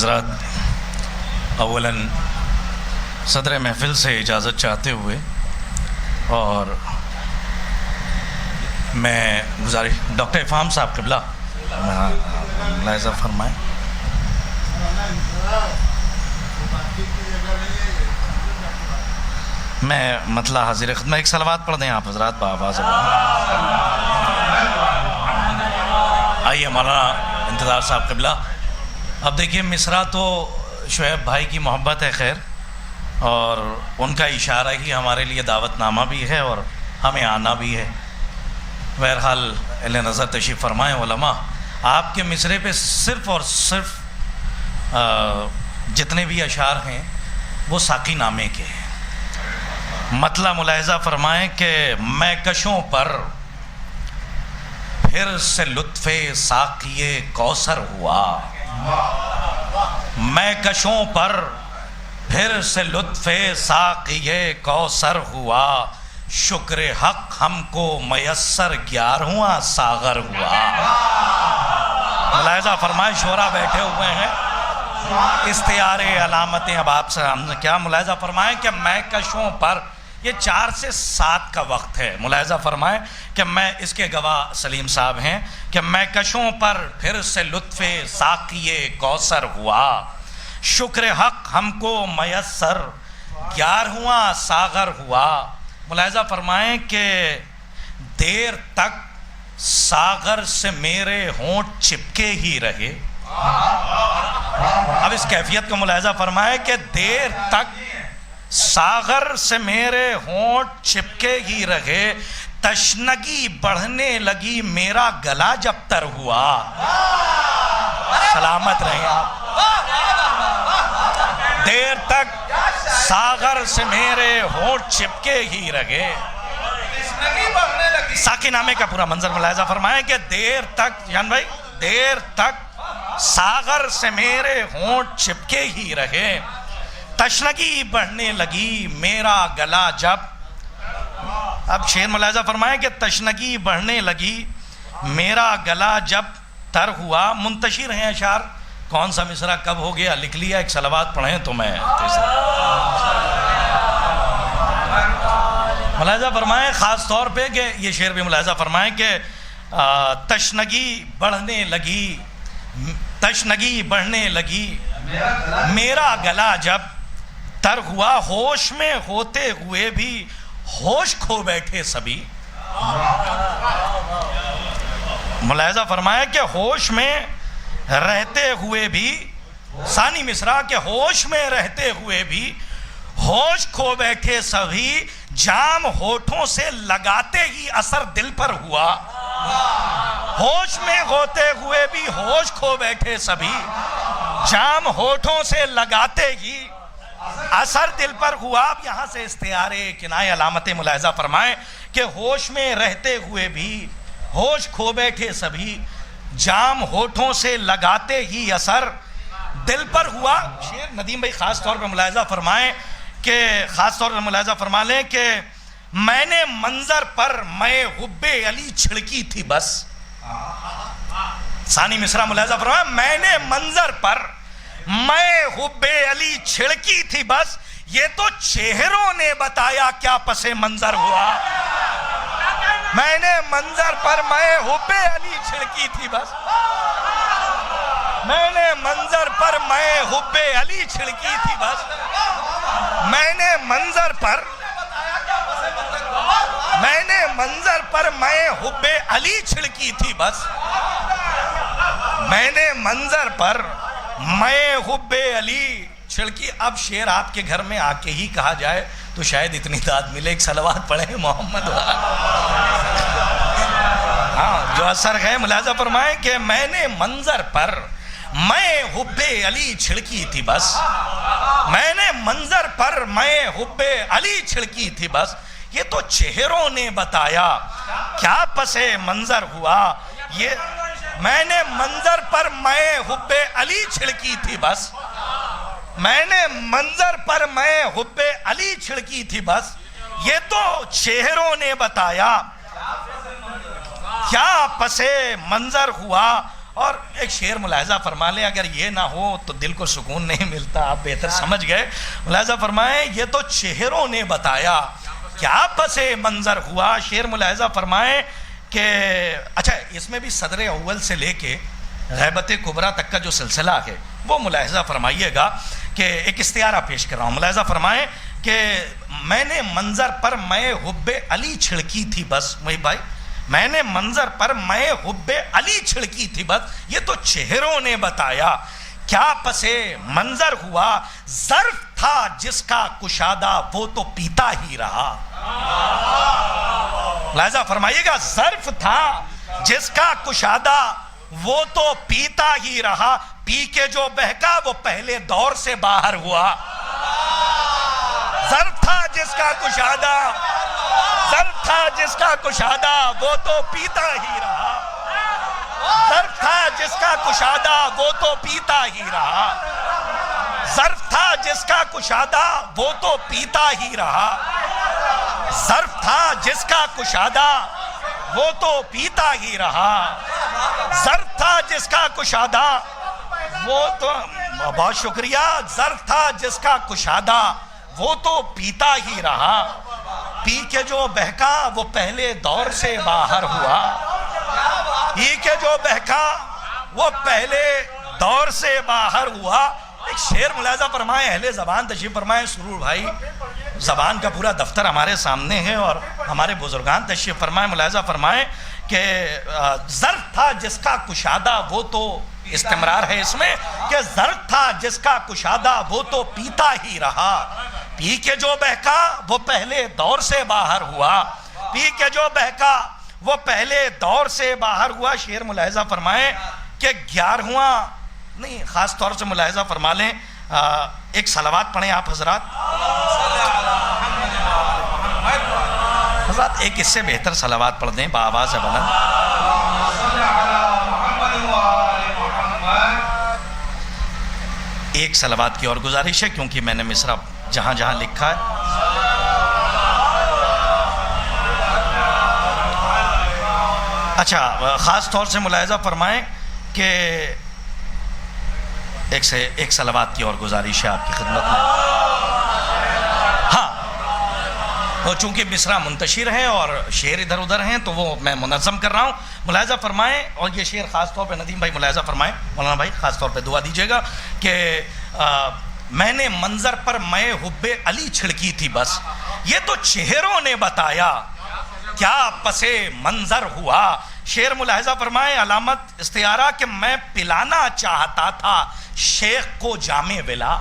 حضرات، اولاً صدر محفل سے اجازت چاہتے ہوئے اور میں گزارش ڈاکٹر افہام صاحب قبلہ ملاحظہ فرمائیں. میں مطلع حاضر خدمت، ایک صلوات پڑھ دیں آپ حضرات بآواز. آئیے مولانا انتظار صاحب قبلہ. اب دیکھیے مصرع تو شعیب بھائی کی محبت ہے خیر، اور ان کا اشارہ ہی ہمارے لیے دعوت نامہ بھی ہے اور ہمیں آنا بھی ہے. بہرحال اہل نظر تشریف فرمائیں. علماء آپ کے مصرعے پہ صرف اور صرف جتنے بھی اشعار ہیں وہ ساقی نامے کے ہیں. مطلع ملاحظہ فرمائیں کہ میں کشوں پر پھر سے لطف ساقی کوثر ہوا، میں کشوں پر پھر سے لطف ساقی کوثر ہوا، شکر حق ہم کو میسر 11واں ساغر ہوا. ملاحظہ فرمائیں، شعراء بیٹھے ہوئے ہیں، استعار علامتیں اب آپ سے ہم نے کیا ملاحظہ فرمائیں کہ میں کشوں پر، یہ 4 سے 7 کا وقت ہے. ملاحظہ فرمائیں کہ میں اس کے گواہ سلیم صاحب ہیں کہ میں کشوں پر پھر سے لطف ساقی کوثر ہوا، شکر حق ہم کو میسر 11واں ساغر ہوا. ملاحظہ فرمائیں کہ دیر تک ساغر سے میرے ہونٹ چپکے ہی رہے. اب اس کیفیت کو ملاحظہ فرمائیں کہ دیر تک ساغر سے میرے ہونٹ چپکے ہی رہے، تشنگی بڑھنے لگی میرا گلا جب تر ہوا. سلامت رہیں آپ. دیر تک ساغر سے میرے ہونٹ چپکے ہی رہے. ساقی نامے کا پورا منظر ملاحظہ فرمائیں کہ دیر تک، جان بھائی، دیر تک ساغر سے میرے ہونٹ چپکے ہی رہے، تشنگی بڑھنے لگی میرا گلا جب. اب شعر ملاحظہ فرمائیں کہ تشنگی بڑھنے لگی میرا گلا جب تر ہوا. منتشر ہیں اشعار، کون سا مصرع کب ہو گیا لکھ لیا، ایک صلوات پڑھیں تو میں ملاحظہ فرمائیں خاص طور پہ کہ یہ شعر بھی ملاحظہ فرمائیں کہ تشنگی بڑھنے لگی، تشنگی بڑھنے لگی میرا گلا جب تر ہوا، ہوش میں ہوتے ہوئے بھی ہوش کھو بیٹھے سبھی. ملاحظہ فرمائیں کہ ہوش میں رہتے ہوئے بھی، ثانی مصرع کہ ہوش میں رہتے ہوئے بھی ہوش کھو بیٹھے سبھی، جام ہونٹوں سے لگاتے ہی اثر دل پر ہوا. ہوش میں ہوتے ہوئے بھی ہوش کھو بیٹھے سبھی، جام ہونٹوں سے لگاتے ہی اثر دل پر ہوا. اب یہاں سے استعارے کنائے علامتیں ملاحظہ فرمائیں کہ ہوش میں رہتے ہوئے بھی ہوش کھو بیٹھے سبھی، جام ہونٹوں سے لگاتے ہی اثر دل پر ہوا. شعر ندیم بھائی خاص طور پر ملاحظہ فرمائیں کہ خاص طور پر ملاحظہ فرما لیں کہ میں نے منظر پر میں حب علی چھڑکی تھی بس. ثانی مصرع ملاحظہ فرمائیں، میں نے منظر پر میں حب علی چھڑکی تھی بس، یہ تو چہروں نے بتایا کیا پس منظر ہوا. میں نے منظر پر میں حب علی چھڑکی تھی بس، میں نے منظر پر میں حب علی چھڑکی تھی بس، میں نے منظر پر میں حب علی چھڑکی تھی بس، میں نے منظر پر میں حب علی چھڑکی. اب شعر آپ کے گھر میں آ کے ہی کہا جائے تو شاید اتنی داد ملے. ایک صلوات پڑھیں محمد. ہاں جو اثر ہے ملاحظہ فرمائیں کہ میں نے منظر پر میں حب علی چھڑکی تھی بس، میں نے منظر پر میں حب علی چھڑکی تھی بس، یہ تو چہروں نے بتایا کیا پس منظر ہوا. یہ میں نے منظر پر میں حب علی چھڑکی تھی بس، میں نے منظر پر میں حب علی چھڑکی تھی بس، یہ تو چہروں نے بتایا کیا پس منظر ہوا. اور ایک شعر ملاحظہ فرما لیں، اگر یہ نہ ہو تو دل کو سکون نہیں ملتا، آپ بہتر سمجھ گئے. ملاحظہ فرمائیں یہ تو چہروں نے بتایا کیا پس منظر ہوا. شعر ملاحظہ فرمائیں کہ اچھا اس میں بھی صدر اول سے لے کے غیبت کبریٰ تک کا جو سلسلہ ہے وہ ملاحظہ فرمائیے گا کہ ایک استعارہ پیش کر رہا ہوں. ملاحظہ فرمائیں کہ میں نے منظر پر میں حب علی چھڑکی تھی بس. وہی بھائی میں نے منظر پر میں حب علی چھڑکی تھی بس، یہ تو چہروں نے بتایا کیا پس منظر ہوا. ظرف تھا جس کا کشادہ وہ تو پیتا ہی رہا. لہذا فرمائیے گا ظرف تھا جس کا کشادہ وہ تو پیتا ہی رہا. پی کے جو بہکا وہ پہلے دور سے باہر ہوا. ظرف تھا جس کا کشادہ، ظرف تھا جس کا کشادہ وہ تو پیتا ہی رہا. ظرف تھا جس کا کشادہ وہ تو پیتا ہی رہا. ظرف تھا جس کا کشادہ وہ تو پیتا ہی رہا. ظرف تھا جس کا کشادہ وہ تو پیتا ہی رہا. ظرف تھا جس کا کشادہ وہ تو، بہت شکریہ، ظرف تھا جس کا کشادہ وہ تو پیتا ہی رہا. پی کے جو بہکا وہ پہلے دور سے باہر ہوا. پی کے جو بہکا وہ پہلے دور سے باہر ہوا. ایک شعر ملاحظہ فرمائیں، اہل زبان تشریف فرمائیں. سرور بھائی زبان کا پورا دفتر ہمارے سامنے ہے اور ہمارے بزرگان تشریف فرمائیں. ملاحظہ فرمائیں کہ ظرف تھا جس کا کشادہ وہ تو، استمرار ہے اس میں کہ ظرف تھا جس کا کشادہ وہ تو پیتا ہی رہا. پی کے جو بہکا وہ پہلے دور سے باہر ہوا. پی کے جو بہکا وہ پہلے دور سے باہر ہوا. شعر ملاحظہ فرمائیں کہ 11واں نہیں، خاص طور سے ملاحظہ فرما لیں، ایک صلوات پڑھیں آپ حضرات. حضرات ایک اس سے بہتر صلوات پڑھ دیں بآواز بلند. ایک صلوات کی اور گزارش ہے کیونکہ میں نے مصرع جہاں جہاں لکھا ہے. اچھا خاص طور سے ملاحظہ فرمائیں کہ ایک صلوات کی اور گزارش ہے آپ کی خدمت میں. ہاں چونکہ مصرع منتشر ہیں اور شعر ادھر ادھر ہیں تو وہ میں منظم کر رہا ہوں. ملاحظہ فرمائیں، اور یہ شعر خاص طور پہ ندیم بھائی ملاحظہ فرمائیں، مولانا بھائی خاص طور پہ دعا دیجیے گا کہ میں نے منظر پر میں حب علی چھڑکی تھی بس، یہ تو چہروں نے بتایا کیا پس منظر ہوا. شعر ملاحظہ فرمائیں، علامت استعارہ کہ میں پلانا چاہتا تھا شیخ کو جام ولا.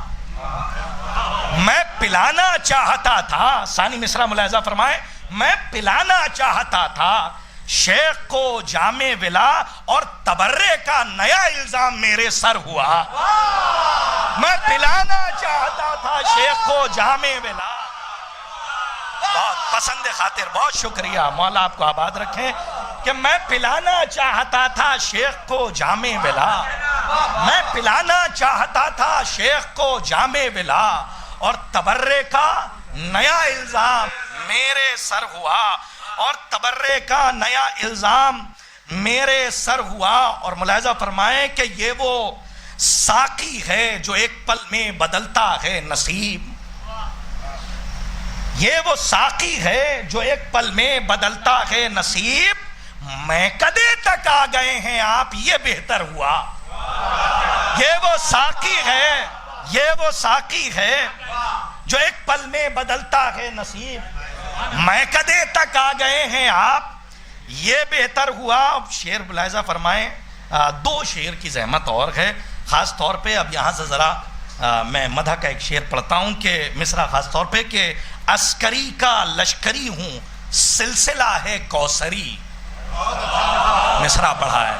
میں پلانا چاہتا تھا، ثانی مصرع ملاحظہ فرمائیں، میں پلانا چاہتا تھا شیخ کو جام ولا اور تبرے کا نیا الزام میرے سر ہوا. میں پلانا چاہتا تھا شیخ کو جام ولا. بہت پسند خاطر، بہت شکریہ، مولا آپ کو آباد رکھیں. کہ میں پلانا چاہتا تھا شیخ کو جام ولا. میں پلانا چاہتا تھا شیخ کو جام ولا اور تبرے کا نیا الزام میرے سر ہوا. اور تبرے کا نیا الزام میرے سر ہوا. اور ملاحظہ فرمائیں کہ یہ وہ ساقی ہے جو ایک پل میں بدلتا ہے نصیب. یہ وہ ساقی ہے جو ایک پل میں بدلتا ہے نصیب. میں کدے تک آ گئے ہیں آپ یہ بہتر ہوا. یہ وہ ساقی ہے، یہ وہ ساقی ہے جو ایک پل میں بدلتا ہے نصیب. میں کدے تک آ گئے ہیں آپ یہ بہتر ہوا. اب شعر ملاحظہ فرمائیں، دو شعر کی زحمت اور ہے خاص طور پہ. اب یہاں سے ذرا میں مدح کا ایک شعر پڑھتا ہوں کہ مصرع خاص طور پہ کہ عسکری کا لشکری ہوں سلسلہ ہے کوثری. مصرع پڑھا ہے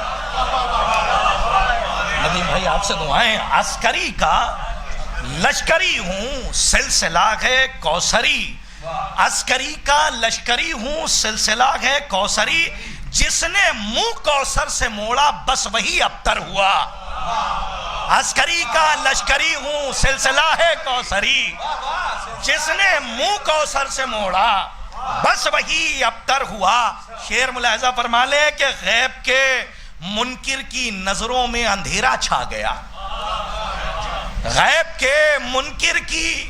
ندیم بھائی، آپ سے دعائیں. عسکری کا لشکری ہوں سلسلہ ہے کوثری. عسکری کا لشکری ہوں سلسلہ ہے کوثری. جس نے منہ کوثر سے موڑا بس وہی ابتر ہوا. عسکری کا لشکری ہوں سلسلہ ہے کوثری. جس نے منہ کوثر سے موڑا بس وہی ابتر ہوا. شعر ملاحظہ فرما لے کہ غیب کے منکر کی نظروں میں اندھیرا چھا گیا، غیب کے منکر کی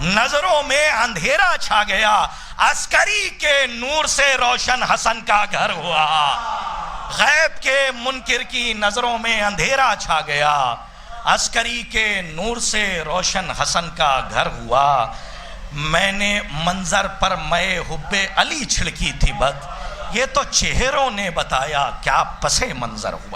نظروں میں اندھیرا چھا گیا، عسکری کے نور سے روشن حسن کا گھر ہوا۔ غیب کے منکر کی نظروں میں اندھیرا چھا گیا، عسکری کے نور سے روشن حسن کا گھر ہوا۔ میں نے منظر پر میں حب علی چھڑکی تھی بد، یہ تو چہروں نے بتایا کیا پس منظر ہوا۔